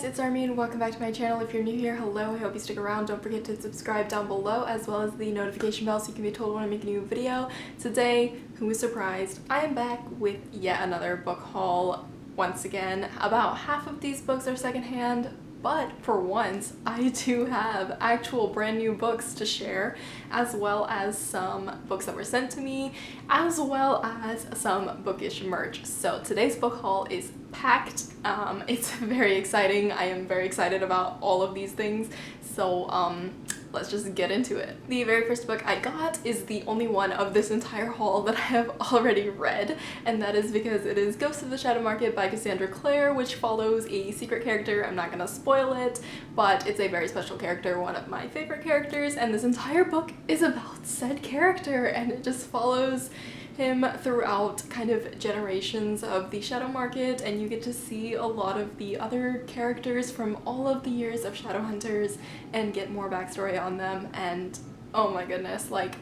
guys, it's Armin. Welcome back to my channel. If you're new here, hello, I hope you stick around. Don't forget to subscribe down below as well as the notification bell so you can be told when I make a new video. Today, who is surprised, I am back with yet another book haul. Once again, about half of these books are secondhand, but for once, I do have actual brand new books to share, as well as some books that were sent to me, as well as some bookish merch. So today's book haul is packed. It's very exciting. I am very excited about all of these things. So let's just get into it. The very first book I got is the only one of this entire haul that I have already read, and that is because it is Ghosts of the Shadow Market by Cassandra Clare, which follows a secret character. I'm not gonna spoil it, but it's a very special character, one of my favorite characters, and this entire book is about said character, and it just follows him throughout kind of generations of the Shadow Market, and you get to see a lot of the other characters from all of the years of Shadowhunters and get more backstory on them. And oh my goodness, like,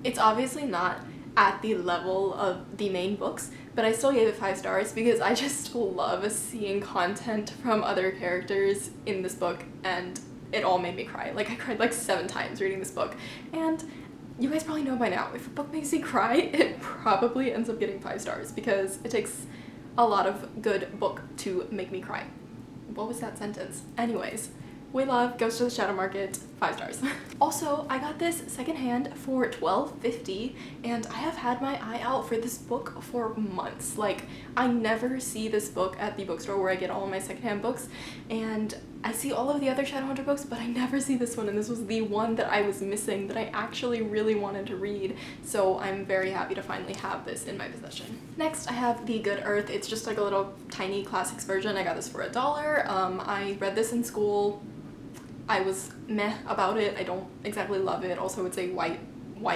it's obviously not at the level of the main books, but I still gave it 5 stars because I just love seeing content from other characters in this book, and it all made me cry. Like, I cried like 7 times reading this book, and you guys probably know by now, if a book makes me cry, it probably ends up getting 5 stars because it takes a lot of good book to make me cry. What was that sentence? Anyways, we love Ghost of the Shadow Market, 5 stars. Also, I got this secondhand for $12.50, and I have had my eye out for this book for months. Like, I never see this book at the bookstore where I get all of my secondhand books, and I see all of the other Shadowhunter books, but I never see this one, and this was the one that I was missing that I actually really wanted to read, so I'm very happy to finally have this in my possession. Next, I have The Good Earth. It's just like a little tiny classics version. I got this for $1. I read this in school. I was meh about it. I don't exactly love it. Also, it's a white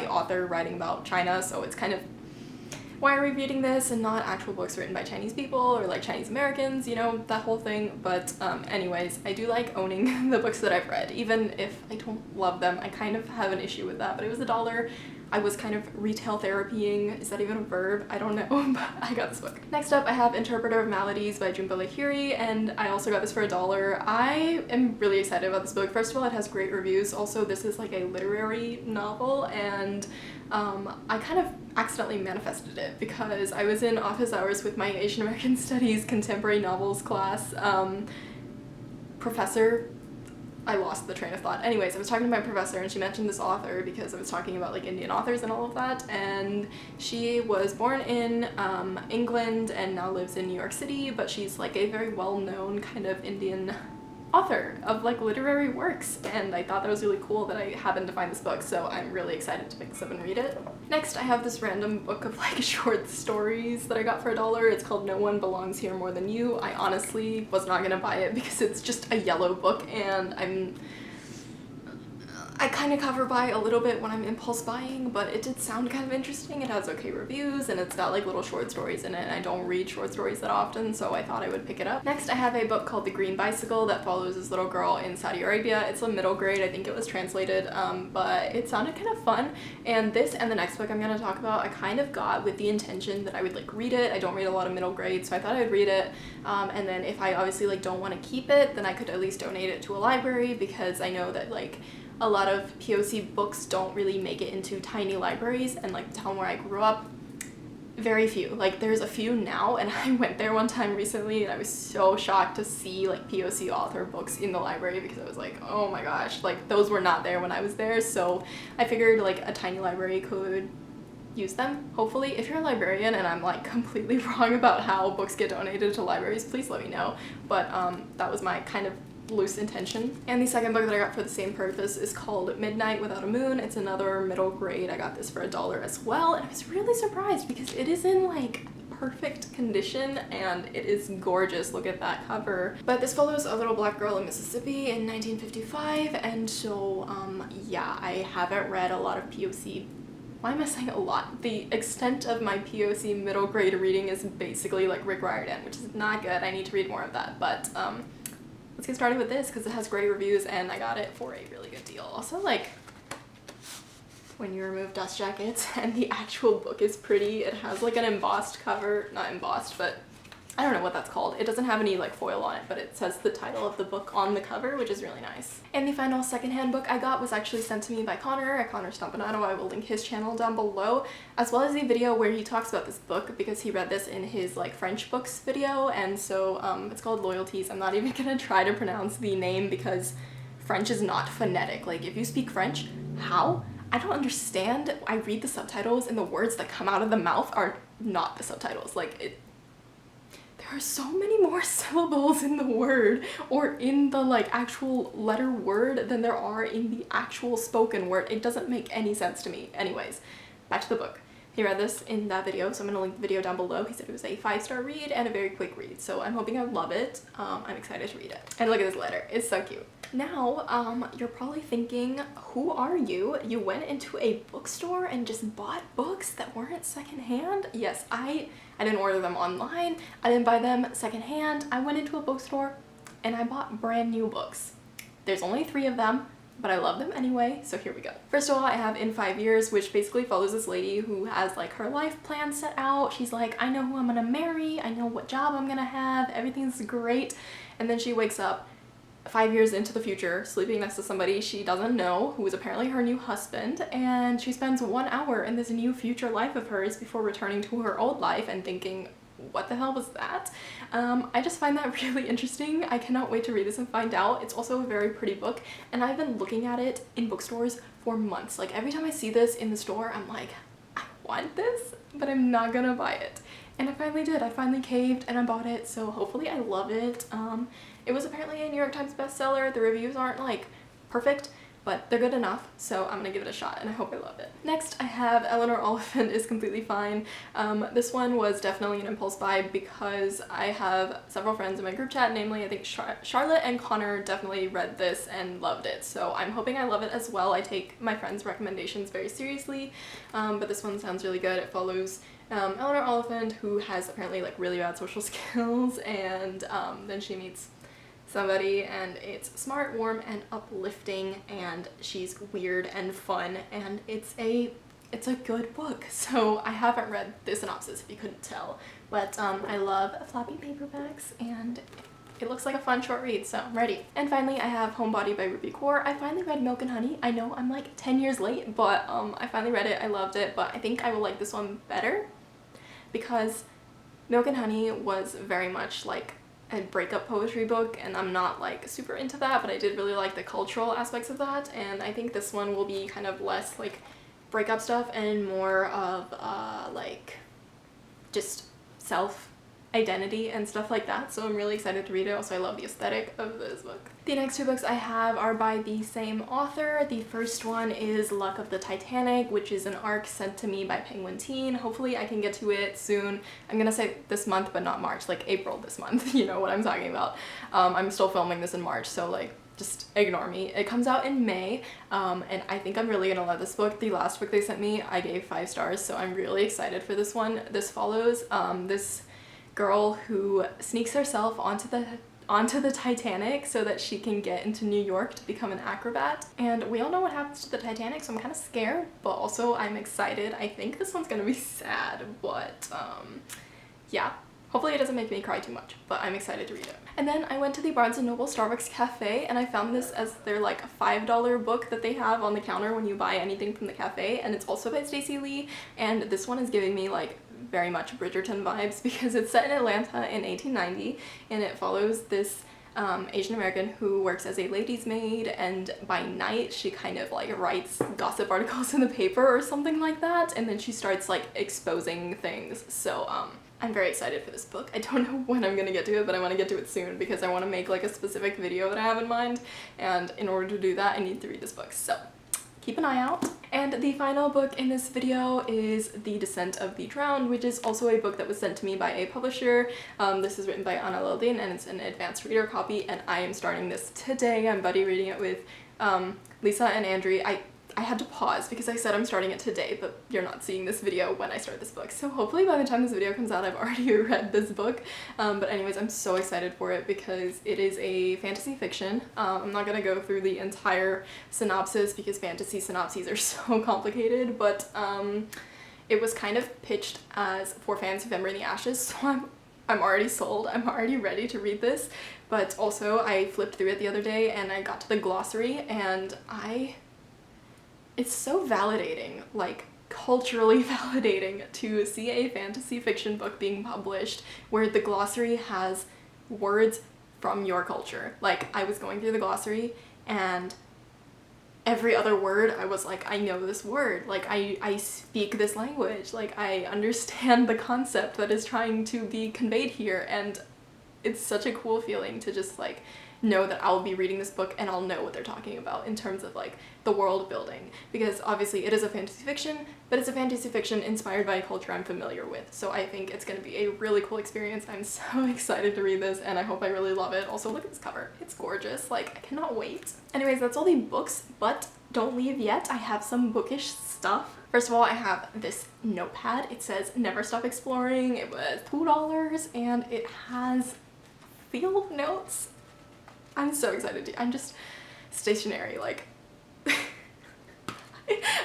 author writing about China, so it's kind of, why are we reading this and not actual books written by Chinese people or like Chinese Americans, you know, that whole thing. But anyways, I do like owning the books that I've read. Even if I don't love them, I kind of have an issue with that, but it was $1. I was kind of retail therapying. Is that even a verb? I don't know, but I got this book. Next up, I have Interpreter of Maladies by Junpei Lahiri, and I also got this for $1. I am really excited about this book. First of all, it has great reviews. Also, this is like a literary novel, and I kind of accidentally manifested it because I was in office hours with my Asian American Studies contemporary novels class. Professor, I lost the train of thought. Anyways, I was talking to my professor and she mentioned this author because I was talking about like Indian authors and all of that, and she was born in England and now lives in New York City, but she's like a very well-known kind of Indian author of like literary works, and I thought that was really cool that I happened to find this book, so I'm really excited to pick this up and read it. Next, I have this random book of like short stories that I got for $1. It's called No One Belongs Here More Than You. I honestly was not gonna buy it because it's just a yellow book, and I kind of cover buy a little bit when I'm impulse buying, but it did sound kind of interesting. It has okay reviews, and it's got like little short stories in it, and I don't read short stories that often, so I thought I would pick it up. Next, I have a book called The Green Bicycle that follows this little girl in Saudi Arabia. It's a middle grade, I think it was translated, but it sounded kind of fun, and this and the next book I'm going to talk about I kind of got with the intention that I would like read it. I don't read a lot of middle grade, so I thought I'd read it, and then if I obviously like don't want to keep it, then I could at least donate it to a library, because I know that like a lot of POC books don't really make it into tiny libraries, and like the town where I grew up, very few. Like, there's a few now, and I went there one time recently and I was so shocked to see like POC author books in the library, because I was like, oh my gosh, like those were not there when I was there. So I figured like a tiny library could use them, hopefully. If you're a librarian and I'm like completely wrong about how books get donated to libraries, please let me know. But that was my kind of loose intention. And the second book that I got for the same purpose is called Midnight Without a Moon. It's another middle grade. I got this for $1 as well, and I was really surprised because it is in like perfect condition and it is gorgeous. Look at that cover. But this follows a little black girl in Mississippi in 1955, and so yeah, I haven't read a lot of POC. Why am I saying a lot? The extent of my POC middle grade reading is basically like Rick Riordan, which is not good. I need to read more of that, but let's get started with this because it has great reviews and I got it for a really good deal. Also, like, when you remove dust jackets and the actual book is pretty, it has like an embossed cover, not embossed, but I don't know what that's called. It doesn't have any like foil on it, but it says the title of the book on the cover, which is really nice. And the final secondhand book I got was actually sent to me by Connor at Connor Stompanato. I will link his channel down below, as well as the video where he talks about this book because he read this in his like French books video. And so it's called Loyalties. I'm not even gonna try to pronounce the name because French is not phonetic. Like if you speak French, how? I don't understand. I read the subtitles and the words that come out of the mouth are not the subtitles. Like there are so many more syllables in the word or in the like actual letter word than there are in the actual spoken word. It doesn't make any sense to me. Anyways, back to the book. He read this in that video, so I'm gonna link the video down below. He said it was a 5-star read and a very quick read, so I'm hoping I love it. I'm excited to read it. And look at this letter, it's so cute. Now, you're probably thinking, who are you? You went into a bookstore and just bought books that weren't secondhand? Yes, I didn't order them online. I didn't buy them secondhand. I went into a bookstore and I bought brand new books. There's only 3 of them, but I love them anyway, so here we go. First of all, I have In 5 Years, which basically follows this lady who has like her life plan set out. She's like, I know who I'm gonna marry, I know what job I'm gonna have, everything's great. And then she wakes up 5 years into the future, sleeping next to somebody she doesn't know, who is apparently her new husband, and she spends 1 hour in this new future life of hers before returning to her old life and thinking, what the hell was that? I just find that really interesting. I cannot wait to read this and find out. It's also a very pretty book, and I've been looking at it in bookstores for months. Like every time I see this in the store, I'm like, I want this, but I'm not gonna buy it. And I finally did. I finally caved and I bought it, so hopefully I love it. It was apparently a New York Times bestseller. The reviews aren't like perfect, but they're good enough, so I'm gonna give it a shot and I hope I love it. Next, I have Eleanor Oliphant is Completely Fine. This one was definitely an impulse buy because I have several friends in my group chat, namely I think Charlotte and Connor definitely read this and loved it, so I'm hoping I love it as well. I take my friends' recommendations very seriously, but this one sounds really good. It follows Eleanor Oliphant, who has apparently like really bad social skills, and then she meets somebody, and it's smart, warm, and uplifting, and she's weird and fun, and it's a good book. So I haven't read the synopsis if you couldn't tell, but I love floppy paperbacks and it looks like a fun short read, so I'm ready. And finally, I have Homebody by Ruby Kaur. I finally read Milk and Honey. I know I'm like 10 years late, but I finally read it. I loved it, but I think I will like this one better because Milk and Honey was very much like a breakup poetry book, and I'm not like super into that, but I did really like the cultural aspects of that, and I think this one will be kind of less like breakup stuff and more of like just self-identity and stuff like that, so I'm really excited to read it. Also, I love the aesthetic of this book. The next 2 books I have are by the same author. The first one is Luck of the Titanic, which is an ARC sent to me by Penguin Teen. Hopefully I can get to it soon. I'm gonna say this month, but not March, like April this month. You know what I'm talking about. I'm still filming this in March, so like just ignore me. It comes out in May, and I think I'm really gonna love this book. The last book they sent me, I gave 5 stars, so I'm really excited for this one. This follows this girl who sneaks herself onto the Titanic so that she can get into New York to become an acrobat. And we all know what happens to the Titanic, so I'm kind of scared, but also I'm excited. I think this one's gonna be sad, but yeah. Hopefully it doesn't make me cry too much, but I'm excited to read it. And then I went to the Barnes & Noble Starbucks Cafe, and I found this as their like $5 book that they have on the counter when you buy anything from the cafe, and it's also by Stacey Lee, and this one is giving me like very much Bridgerton vibes because it's set in Atlanta in 1890, and it follows this Asian American who works as a lady's maid, and by night she kind of like writes gossip articles in the paper or something like that, and then she starts like exposing things. So I'm very excited for this book. I don't know when I'm gonna get to it, but I want to get to it soon because I want to make like a specific video that I have in mind, and in order to do that I need to read this book, so keep an eye out. And the final book in this video is The Descent of the Drowned, which is also a book that was sent to me by a publisher. This is written by Anna Lildin, and it's an advanced reader copy, and I am starting this today. I'm buddy reading it with Lisa and Andrea. I had to pause because I said I'm starting it today, but you're not seeing this video when I start this book. So hopefully by the time this video comes out, I've already read this book. But anyways, I'm so excited for it because it is a fantasy fiction. I'm not gonna go through the entire synopsis because fantasy synopses are so complicated, but it was kind of pitched as for fans of Ember in the Ashes, so I'm I'm already sold. I'm already ready to read this. But also I flipped through it the other day and I got to the glossary and it's so validating, like culturally validating to see a fantasy fiction book being published where the glossary has words from your culture. Like, I was going through the glossary and every other word I was like, I know this word, like I speak this language, like I understand the concept that is trying to be conveyed here, and it's such a cool feeling to just like know that I'll be reading this book and I'll know what they're talking about in terms of like the world building, because obviously it is a fantasy fiction, but it's a fantasy fiction inspired by a culture I'm familiar with, so I think it's going to be a really cool experience. I'm so excited to read this and I hope I really love it. Also, look at this cover, it's gorgeous, like I cannot wait. Anyways, that's all the books, but don't leave yet, I have some bookish stuff. First of all, I have this notepad. It says Never Stop Exploring. It was $2 and it has field notes. I'm so excited. I'm just stationery, like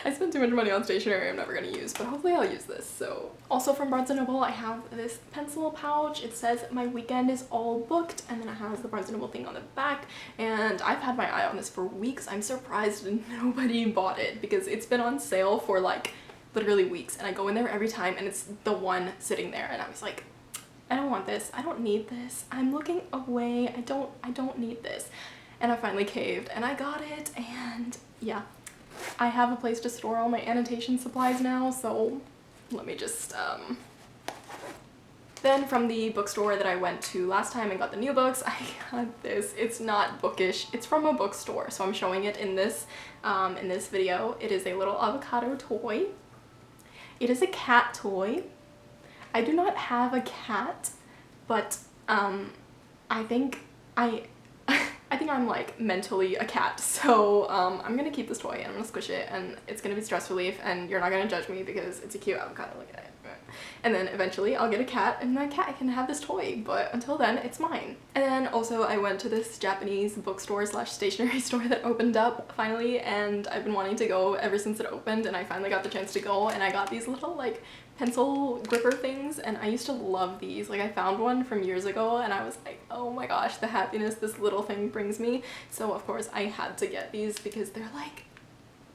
I spent too much money on stationery I'm never gonna use, but hopefully I'll use this. So also from Barnes & Noble, I have this pencil pouch. It says my weekend is all booked, and then it has the Barnes & Noble thing on the back, and I've had my eye on this for weeks. I'm surprised nobody bought it because it's been on sale for like literally weeks, and I go in there every time and it's the one sitting there, and I was like, I don't want this, I don't need this, I'm looking away, I don't need this. And I finally caved and I got it, and yeah, I have a place to store all my annotation supplies now, so let me just Then from the bookstore that I went to last time and got the new books, I got this. It's not bookish, it's from a bookstore, so I'm showing it in this video. It is a little avocado toy. It is a cat toy. I do not have a cat, but I think I'm like mentally a cat, so I'm gonna keep this toy and I'm gonna squish it, and it's gonna be stress relief, and you're not gonna judge me because it's a cute avocado. Look at it. And then eventually I'll get a cat and my cat can have this toy, but until then it's mine. And then also I went to this Japanese bookstore slash stationery store that opened up finally, and I've been wanting to go ever since it opened, and I finally got the chance to go, and I got these little like pencil gripper things, and I used to love these. Like, I found one from years ago and I was like, oh my gosh, the happiness this little thing brings me. So of course I had to get these because they're like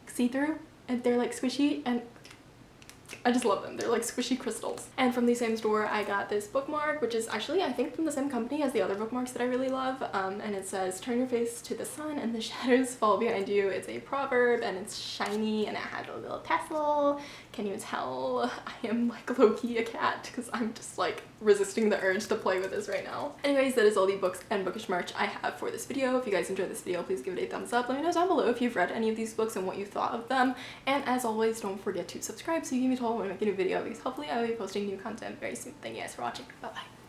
see-through and they're like squishy, and I just love them. They're like squishy crystals. And from the same store I got this bookmark, which is actually I think from the same company as the other bookmarks that I really love, and it says turn your face to the sun and the shadows fall behind you. It's a proverb and it's shiny and it had a little tassel. Can you tell I am like low-key a cat because I'm just like resisting the urge to play with this right now. Anyways, that is all the books and bookish merch I have for this video. If you guys enjoyed this video, please give it a thumbs up. Let me know down below if you've read any of these books and what you thought of them. And as always, don't forget to subscribe so you can be told when I make a new video, because hopefully I will be posting new content very soon. Thank you guys for watching. Bye bye.